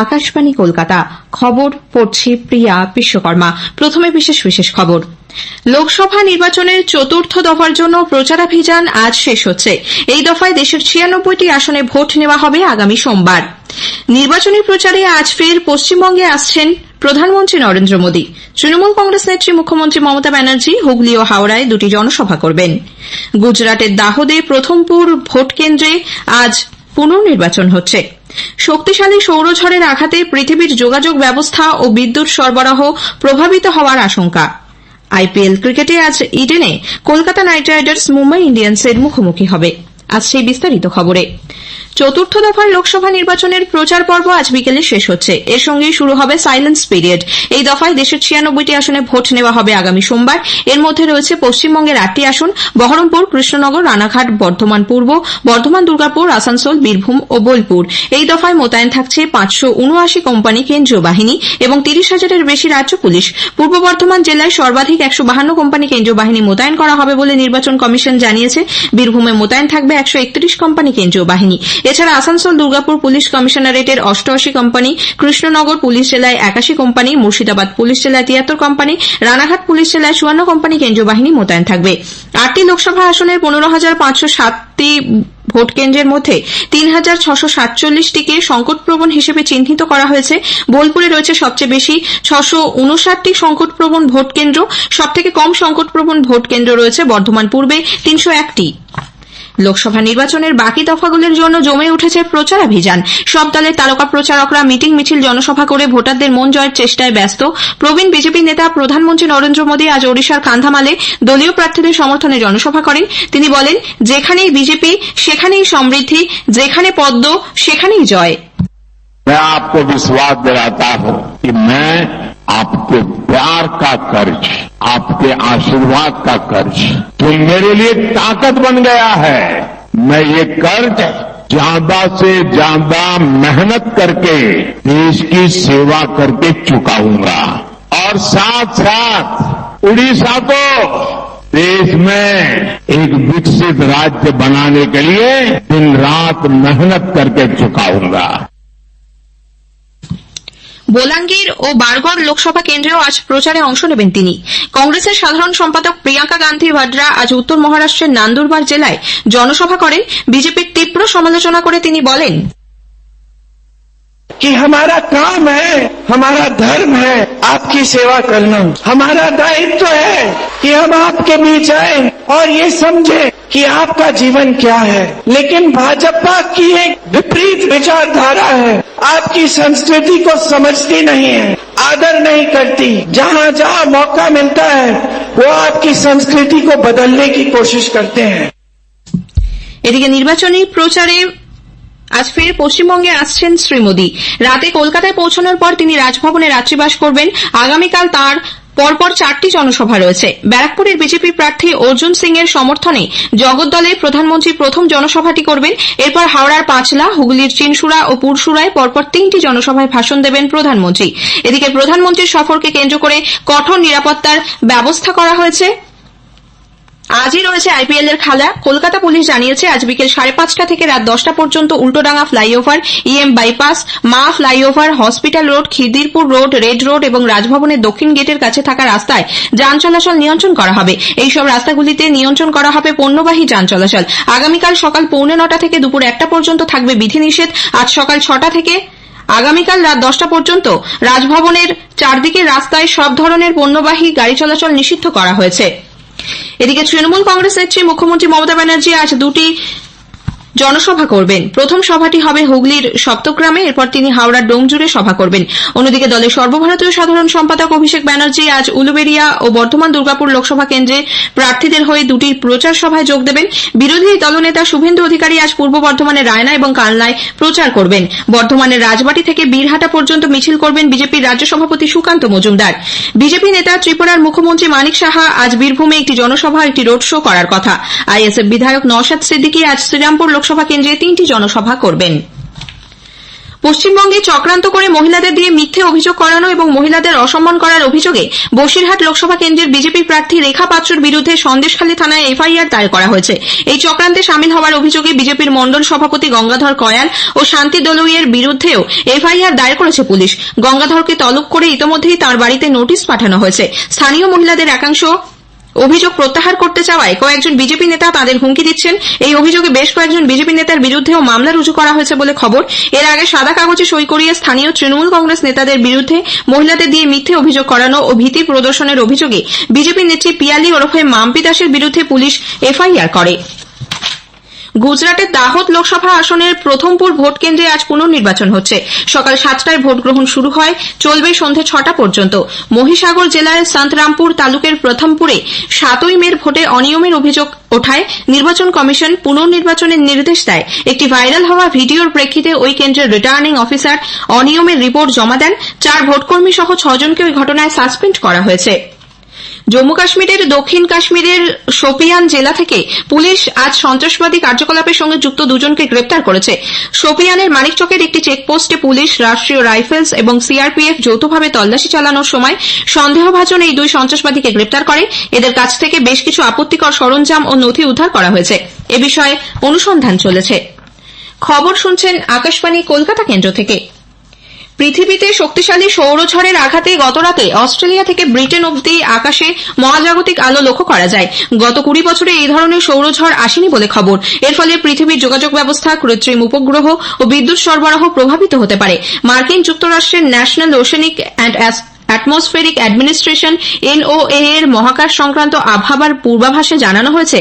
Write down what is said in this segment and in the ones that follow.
আকাশবাণী কলকাতা। খবর পড়ছি প্রিয়া বিশ্বকর্মা। প্রথমে বিশেষ খবর। লোকসভা নির্বাচনের চতুর্থ দফার জন্য প্রচারাভিযান আজ শেষ হচ্ছে। এই দফায় দেশের ৯৬টি আসনে ভোট নেওয়া হবে আগামী সোমবার। নির্বাচনী প্রচারে আজ ফের পশ্চিমবঙ্গে আসছেন প্রধানমন্ত্রী নরেন্দ্র মোদী। তৃণমূল কংগ্রেস নেত্রী মুখ্যমন্ত্রী মমতা ব্যানার্জি হুগলি ও হাওড়ায় দুটি জনসভা করবেন। গুজরাটের দাহোদে প্রথমপুর ভোট কেন্দ্রে আজ পুনর্নির্বাচন হচ্ছে। শক্তিশালী সৌরঝড়ের আঘাতে পৃথিবীর যোগাযোগ ব্যবস্থা ও বিদ্যুৎ সরবরাহ প্রভাবিত হওয়ার আশঙ্কা। আইপিএল ক্রিকেটে আজ ইডেনে কলকাতা নাইট রাইডার্স মুম্বাই ইন্ডিয়ান্সের মুখোমুখি হবে। আজ সেই বিস্তারিত খবরে। চতুর্থ দফার লোকসভা নির্বাচনের প্রচার পর্ব আজ বিকেলে শেষ হচ্ছে। এর সঙ্গেই শুরু হবে সাইলেন্স পিরিয়ড। এই দফায় দেশের ৯৬টি আসনে ভোট নেওয়া হবে আগামী সোমবার। এর মধ্যে রয়েছে পশ্চিমবঙ্গের ৮টি আসন: বহরমপুর, কৃষ্ণনগর, রানাঘাট, বর্ধমান পূর্ব, বর্ধমান দুর্গাপুর, আসানসোল, বীরভূম ও বোলপুর। এই দফায় মোতায়েন থাকছে ৫৭৯ কোম্পানি কেন্দ্রীয় বাহিনী এবং ৩০,০০০-এর বেশি রাজ্য পুলিশ। পূর্ব বর্ধমান জেলায় সর্বাধিক ১৫২ কোম্পানি কেন্দ্রীয় বাহিনী মোতায়েন করা হবে বলে নির্বাচন কমিশন জানিয়েছে। বীরভূমে মোতায়েন থাকবে ১৩১ কোম্পানি কেন্দ্রীয় বাহিনী। এছাড়া আসানসোল দুর্গাপুর পুলিশ কমিশনারেটের ৮৮ কোম্পানি, কৃষ্ণনগর পুলিশ জেলায় ৮১ কোম্পানি, মুর্শিদাবাদ পুলিশ জেলায় ৭৩ কোম্পানি, রানাঘাট পুলিশ জেলায় ৫৪ কোম্পানি কেন্দ্রীয় বাহিনী মোতায়েন থাকবে। ৮টি লোকসভা আসনের ১৫,৫০৭টি ভোট কেন্দ্রের মধ্যে ৩,৬৪৭টিকে সংকটপ্রবণ হিসেবে চিহ্নিত করা হয়েছে। বোলপুরে রয়েছে সবচেয়ে বেশি ৬৫৯টি সংকটপ্রবণ ভোট কেন্দ্র। সবথেকে কম সংকটপ্রবণ ভোট কেন্দ্র রয়েছে বর্ধমান পূর্বে ৩০১টি। লোকসভা নির্বাচনের বাকি দফাগুলির জন্য জমে উঠেছে প্রচারাভিযান। সব দলের তারকা প্রচারকরা মিটিং মিছিল জনসভা করে ভোটারদের মন জয়ের চেষ্টায় ব্যস্ত। প্রবীণ বিজেপি নেতা প্রধানমন্ত্রী নরেন্দ্র মোদী আজ ওড়িশার কান্ধামালে দলীয় প্রার্থীদের সমর্থনে জনসভা করেন। তিনি বলেন, যেখানেই বিজেপি সেখানেই সমৃদ্ধি, যেখানে পদ্ম সেখানেই জয়। मैं आपको विश्वास दिलाता हूं कि मैं आपके प्यार का कर्ज, आपके आशीर्वाद का कर्ज जो मेरे लिए ताकत बन गया है, मैं ये कर्ज ज्यादा से ज्यादा मेहनत करके देश की सेवा करके चुकाऊंगा। और साथ साथ उड़ीसा को देश में एक विकसित राज्य बनाने के लिए दिन रात मेहनत करके चुकाऊंगा। বোলাঙ্গীর ও বারগড় লোকসভা কেন্দ্রেও আজ প্রচারে অংশ নেবেন তিনি। কংগ্রেসের সাধারণ সম্পাদক প্রিয়াঙ্কা গান্ধী ভাড্রা আজ উত্তর মহারাষ্ট্রের নান্দুরবার জেলায় জনসভা করেন। বিজেপির তীব্র সমালোচনা করে তিনি বলেন कि हमारा काम है, हमारा धर्म है आपकी सेवा करना। हमारा दायित्व है कि हम आपके बीच आए और ये समझे कि आपका जीवन क्या है। लेकिन भाजपा की एक विपरीत विचारधारा है, आपकी संस्कृति को समझती नहीं है, आदर नहीं करती। जहाँ जहाँ मौका मिलता है वो आपकी संस्कृति को बदलने की कोशिश करते हैं। এদিকে নির্বাচনী প্রচারে আজ ফের পশ্চিমবঙ্গে আসছেন শ্রী মোদী। রাতে কলকাতায় পৌঁছানোর পর তিনি রাজভবনে রাত্রিবাস করবেন। আগামীকাল তাঁর পরপর 4টি জনসভা রয়েছে। ব্যারাকপুরের বিজেপি প্রার্থী অর্জুন সিং এর সমর্থনে জগদ্দলে প্রধানমন্ত্রী প্রথম জনসভাটি করবেন। এরপর হাওড়ার পাঁচলা, হুগলির চিনসুরা ও পুরসুরায় পরপর 3টি জনসভায় ভাষণ দেবেন প্রধানমন্ত্রী। এদিকে প্রধানমন্ত্রীর সফরকে কেন্দ্র করে কঠোর নিরাপত্তার ব্যবস্থা করা হয়েছে। আজই রয়েছে আইপিএল এর খেলা। কলকাতা পুলিশ জানিয়েছে আজ বিকেল 5:30 থেকে রাত 10টা পর্যন্ত উল্টোডাঙ্গা ফ্লাইওভার, ইএম বাইপাস, মা flyover, hospital road, Khidirpur road, red road এবং রাজভবনের দক্ষিণ গেটের কাছে থাকা রাস্তায় যান চলাচল নিয়ন্ত্রণ করা হবে। এইসব রাস্তাগুলিতে নিয়ন্ত্রণ করা হবে পণ্যবাহী যান চলাচল। আগামীকাল সকাল 9:45 থেকে দুপুর 1টা পর্যন্ত থাকবে বিধিনিষেধ। আজ সকাল 6টা থেকে আগামীকাল রাত 10টা পর্যন্ত রাজভবনের চারদিকের রাস্তায় সব ধরনের পণ্যবাহী গাড়ি চলাচল নিষিদ্ধ করা হয়েছে। এদিকে তৃণমূল কংগ্রেস নেত্রী মুখ্যমন্ত্রী মমতা ব্যানার্জি আজ দুটি জনসভা করবেন। প্রথম সভাটি হবে হুগলির সপ্তগ্রামে, এরপর তিনি হাওড়ার ডোমজুড়ে সভা করবেন। অন্যদিকে দলের সর্বভারতীয় সাধারণ সম্পাদক অভিষেক ব্যানার্জি আজ উলুবেড়িয়া ও বর্ধমান দুর্গাপুর লোকসভা কেন্দ্রে প্রার্থীদের হয়ে দুটি প্রচার সভায় যোগ দেবেন। বিরোধী দলনেতা শুভেন্দু অধিকারী আজ পূর্ব বর্ধমানের রায়না এবং কালনায় প্রচার করবেন। বর্ধমানের রাজবাড়ী থেকে বীরহাটা পর্যন্ত মিছিল করবেন বিজেপির রাজ্য সভাপতি সুকান্ত মজুমদার। বিজেপি নেতা ত্রিপুরার মুখ্যমন্ত্রী মানিক সাহা আজ বীরভূমে একটি জনসভা, একটি রোড শো করার কথা। আইএসএফ বিধায়ক নওশাদ সিদ্দিকী আজ শ্রীরামপুর লোকসভা কেন্দ্রে 3টি জনসভা করবেন। পশ্চিমবঙ্গে চক্রান্ত করে মহিলাদের দিয়ে মিথ্যে অভিযোগ করানো এবং মহিলাদের অসম্মান করার অভিযোগে বসিরহাট লোকসভা কেন্দ্রের বিজেপি প্রার্থী রেখা পাত্রর বিরুদ্ধে সন্দেশখালী থানায় এফআইআর দায়ের করা হয়েছে। এই চক্রান্তে সামিল হওয়ার অভিযোগে বিজেপির মণ্ডল সভাপতি গঙ্গাধর কয়াল ও শান্তি দলুইয়ের বিরুদ্ধেও এফআইআর দায়ের করেছে পুলিশ। গঙ্গাধরকে তলব করে ইতোমধ্যেই তাঁর বাড়িতে নোটিশ পাঠানো হয়েছে। স্থানীয় মহিলাদের একাংশ অভিযোগ প্রত্যাহার করতে চাওয়ায় কয়েকজন বিজেপি নেতা তাদের হুমকি দিচ্ছেন। এই অভিযোগে বেশ কয়েকজন বিজেপি নেতার বিরুদ্ধেও মামলা রুজু করা হয়েছে বলে খবর। এর আগে সাদা কাগজে সই করিয়ে স্থানীয় তৃণমূল কংগ্রেস নেতাদের বিরুদ্ধে মহিলাদের দিয়ে মিথ্যে অভিযোগ করানো ও ভীতি প্রদর্শনের অভিযোগে বিজেপি নেত্রী পিয়ালি ওরফে মাম্পি দাসের বিরুদ্ধে পুলিশ এফআইআর করে। গুজরাটের দাহোদ লোকসভা আসনের প্রথমপুর ভোট কেন্দ্রে আজ পুনর্নির্বাচন হচ্ছে। সকাল 7টায় ভোট গ্রহণ শুরু হয়, চলবে সন্ধে 6টা পর্যন্ত। মহিসাগর জেলার সন্তরামপুর তালুকের প্রথমপুরে 7ই মের ভোটে অনিয়মের অভিযোগ ওঠায় নির্বাচন কমিশন পুনর্নির্বাচনের নির্দেশ দেয়। একটি ভাইরাল হওয়া ভিডিওর প্রেক্ষিতে ওই কেন্দ্রের রিটার্নিং অফিসার অনিয়মের রিপোর্ট জমা দেন। 4 ভোটকর্মী সহ 6 জনকে ওই ঘটনায় সাসপেন্ড করা হয়েছে। জম্মু কাশ্মীরের দক্ষিণ কাশ্মীরের শোপিয়ান জেলা থেকে পুলিশ আজ সন্ত্রাসবাদী কার্যকলাপের সঙ্গে যুক্ত 2 জনকে গ্রেপ্তার করেছে। শোপিয়ানের মানিকচকের একটি চেকপোস্টে পুলিশ, রাষ্ট্রীয় রাইফেলস এবং সিআরপিএফ যৌথভাবে তল্লাশি চালানোর সময় সন্দেহভাজন এই 2 সন্ত্রাসবাদীকে গ্রেপ্তার করে। এদের কাছ থেকে বেশ কিছু আপত্তিকর সরঞ্জাম ও নথি উদ্ধার করা হয়েছে। এ বিষয়ে অনুসন্ধান চলেছে। খবর শুনছেন আকাশবাণী কলকাতা কেন্দ্র থেকে। পৃথিবীতে শক্তিশালী সৌরঝড়ের আঘাতে গতরাতে অস্ট্রেলিয়া থেকে ব্রিটেন অবধি আকাশে মহাজাগতিক আলো লক্ষ্য করা যায়। গত 20 বছরে এই ধরনের সৌরঝড় আসেনি বলে খবর। এর ফলে পৃথিবীর যোগাযোগ ব্যবস্থা, কৃত্রিম উপগ্রহ ও বিদ্যুৎ সরবরাহ প্রভাবিত হতে পারে। মার্কিন যুক্তরাষ্ট্রের National Oceanic and Atmospheric Administration NOA এর মহাকাশ সংক্রান্ত আবহাওয়ার পূর্বাভাসে জানানো হয়েছে,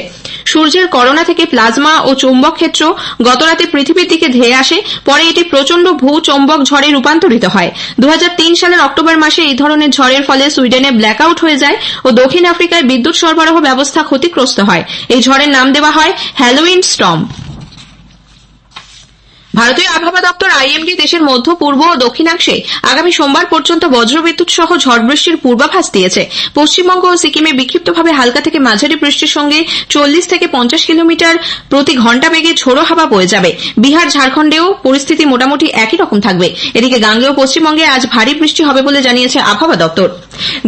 সূর্যের করোনা থেকে প্লাজমা ও চৌম্বক ক্ষেত্র গতরাতে পৃথিবীর দিকে ধেয়ে আসে। পরে এটি প্রচণ্ড ভূচৌম্বক ঝড়ে রূপান্তরিত হয়। 2003 সালের অক্টোবর মাসে এই ধরনের ঝড়ের ফলে সুইডেনে ব্ল্যাকআউট হয়ে যায় ও দক্ষিণ আফ্রিকায় বিদ্যুৎ সরবরাহ ব্যবস্থা ক্ষতিগ্রস্ত হয়। এই ঝড়ের নাম দেওয়া হয় হ্যালোউইন স্টর্ম। ভারতীয় আবহাওয়া দপ্তর আইএমডি দেশের মধ্য, পূর্ব ও দক্ষিণাংশে আগামী সোমবার পর্যন্ত বজ্রবিদ্যুৎ সহ ঝড় বৃষ্টির পূর্বাভাস দিয়েছে। পশ্চিমবঙ্গ ও সিকিমে বিক্ষিপ্তভাবে হালকা থেকে মাঝারি বৃষ্টির সঙ্গে 40 থেকে 50 কিলোমিটার প্রতি ঘণ্টা বেগে ঝোড়ো হাওয়া বয়ে যাবে। বিহার, ঝাড়খণ্ডেও পরিস্থিতি মোটামুটি একই রকম থাকবে। এদিকে গাঙ্গেয় পশ্চিমবঙ্গে আজ ভারী বৃষ্টি হবে বলে জানিয়েছে আবহাওয়া দপ্তর।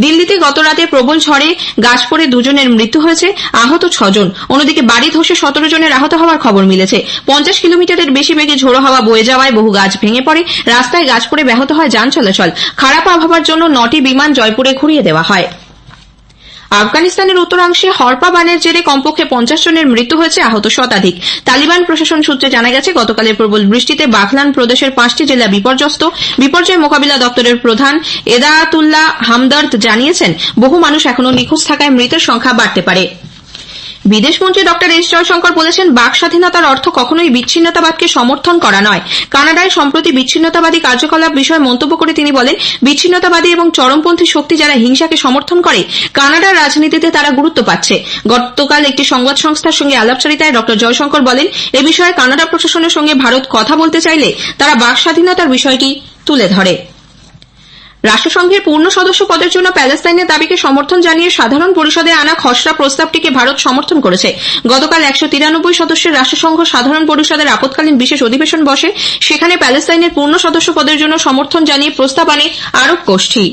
দিল্লিতে গতরাতে প্রবল ঝড়ে গাছ পড়ে 2 জনের মৃত্যু হয়েছে, আহত 6 জন। অন্যদিকে বাড়ি ধসে 17 জনের আহত হওয়ার খবর মিলেছে। 50 কিলোমিটারের বেশি বেগে ঝোড়ো হাওয়া বয়ে যাওয়ায় বহু গাছ ভেঙে পড়ে, রাস্তায় গাছ পড়ে ব্যাহত হয় যান চলাচল। খারাপ আবহাওয়ার জন্য 9টি বিমান জয়পুরে ঘুরিয়ে দেওয়া হয়। আফগানিস্তানের উত্তরাংশে হরপা বানের জেরে কমপক্ষে 50 জনের মৃত্যু হয়েছে, আহত শতাধিক। তালিবান প্রশাসন সূত্রে জানা গেছে, গতকালের প্রবল বৃষ্টিতে বাঘলান প্রদেশের 5টি জেলা বিপর্যস্ত। বিপর্যয় মোকাবিলা দপ্তরের প্রধান এদাতুল্লাহ হামদর্দ জানিয়েছেন, বহু মানুষ এখনও নিখোঁজ থাকায় মৃতের সংখ্যা বাড়তে পারে। বিদেশমন্ত্রী ডক্টর এস জয়শঙ্কর বলেছেন, বাক স্বাধীনতার অর্থ কখনোই বিচ্ছিন্নতাবাদকে সমর্থন করা নয়। কানাডায় সম্প্রতি বিচ্ছিন্নতাবাদী কার্যকলাপ বিষয়ে মন্তব্য করে তিনি বলেন, বিচ্ছিন্নতাবাদী এবং চরমপন্থী শক্তি যারা হিংসাকে সমর্থন করে, কানাডার রাজনীতিতে তারা গুরুত্ব পাচ্ছে। গতকাল একটি সংবাদ সংস্থার সঙ্গে আলাপচারিতায় ডক্টর জয়শঙ্কর বলেন, এ বিষয়ে কানাডা প্রশাসনের সঙ্গে ভারত কথা বলতে চাইলে তারা বাক স্বাধীনতার বিষয়টি তুলে ধরে। রাষ্ট্রসংঘের পূর্ণ সদস্য পদের জন্য প্যালেস্তাইনের দাবিকে সমর্থন জানিয়ে সাধারণ পরিষদে আনা খসড়া প্রস্তাবটিকে ভারত সমর্থন করেছে। গতকাল 193 সদস্যের রাষ্ট্রসংঘ সাধারণ পরিষদের আপৎকালীন বিশেষ অধিবেশন বসে। সেখানে প্যালেস্তাইনের পূর্ণ সদস্য পদের জন্য সমর্থন জানিয়ে প্রস্তাব আনে আরব গোষ্ঠী।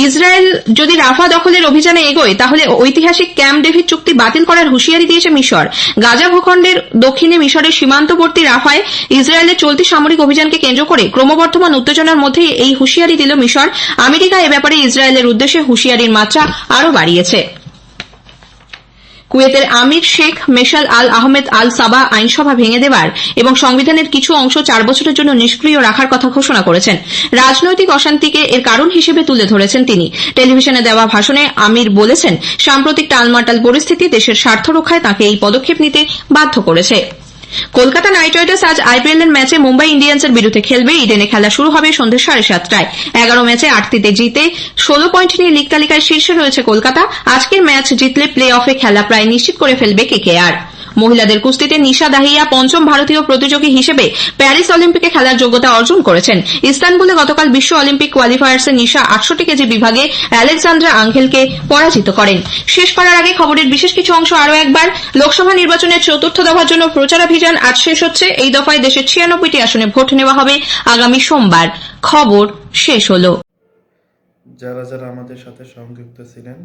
ইসরায়েল যদি রাফা দখলের অভিযানে এগোয়, তাহলে ঐতিহাসিক ক্যাম্প ডেভিড চুক্তি বাতিল করার হুঁশিয়ারি দিয়েছে মিশর। গাজা ভূখণ্ডের দক্ষিণে মিশরের সীমান্তবর্তী রাফায় ইসরায়েলের চলতি সামরিক অভিযানকে কেন্দ্র করে ক্রমবর্ধমান উত্তেজনার মধ্যেই এই হুঁশিয়ারি দিল মিশর। আমেরিকা এ ব্যাপারে ইসরায়েলের উদ্দেশ্যে হুঁশিয়ারির মাত্রা আরও বাড়িয়েছে। কুয়েতের আমির শেখ মেশাল আল আহমেদ আল সাবা আইনসভা ভেঙে দেওয়ার এবং সংবিধানের কিছু অংশ 4 বছরের জন্য নিষ্ক্রিয় রাখার কথা ঘোষণা করেছেন। রাজনৈতিক অশান্তিকে এর কারণ হিসেবে তুলে ধরেছেন তিনি। টেলিভিশনে দেওয়া ভাষণে আমির বলেছেন, সাম্প্রতিক টালমাটাল পরিস্থিতি দেশের স্বার্থ রক্ষায় তাঁকে এই পদক্ষেপ নিতে বাধ্য করেছে। কলকাতা নাইট রাইডার্স আজ আইপিএলের ম্যাচে মুম্বাই ইন্ডিয়ান্সের বিরুদ্ধে খেলবে। ইডেনে খেলা শুরু হবে সন্ধ্যে 7:30টায়। 11 ম্যাচে 8টিতে জিতে 16 পয়েন্ট নিয়ে লীগ তালিকায় শীর্ষে রয়েছে কলকাতা। আজকের ম্যাচ জিতলে প্লে অফে খেলা প্রায় নিশ্চিত করে ফেলবে কেকেআর। মহিলাদের কুস্তিতে নিশা দাহিয়া পঞ্চম ভারতীয় প্রতিযোগী হিসেবে প্যারিস অলিম্পিকে খেলার যোগ্যতা অর্জন করেছেন। ইস্তানবুলে গতকাল বিশ্ব অলিম্পিক কোয়ালিফায়ার্সে নিশা 68 কেজি বিভাগে আলেকজান্দ্রা আঙ্গেলকে পরাজিত করেন। শেষ করার আগে খবরের বিশেষ কিছু অংশ আরও একবার। লোকসভা নির্বাচনের চতুর্থ দফার জন্য প্রচারাভিযান আজ শেষ হচ্ছে। এই দফায় দেশের 96টি আসনে ভোট নেওয়া হবে আগামী সোমবার। খবর শেষ হলো। যারা যারা আমাদের সাথে সংযুক্ত ছিলেন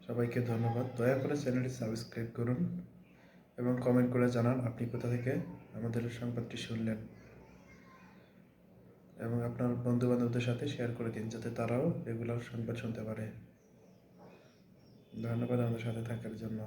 সবাইকে ধন্যবাদ। দয়া করে চ্যানেলটি সাবস্ক্রাইব করুন এবং কমেন্ট করে জানান আপনি কোথা থেকে আমাদের সংবাদটি শুনলেন, এবং আপনার বন্ধু বান্ধবদের সাথে শেয়ার করে দিন যাতে তারাও রেগুলার সংবাদ শুনতে পারে। ধন্যবাদ আমাদের সাথে থাকার জন্য।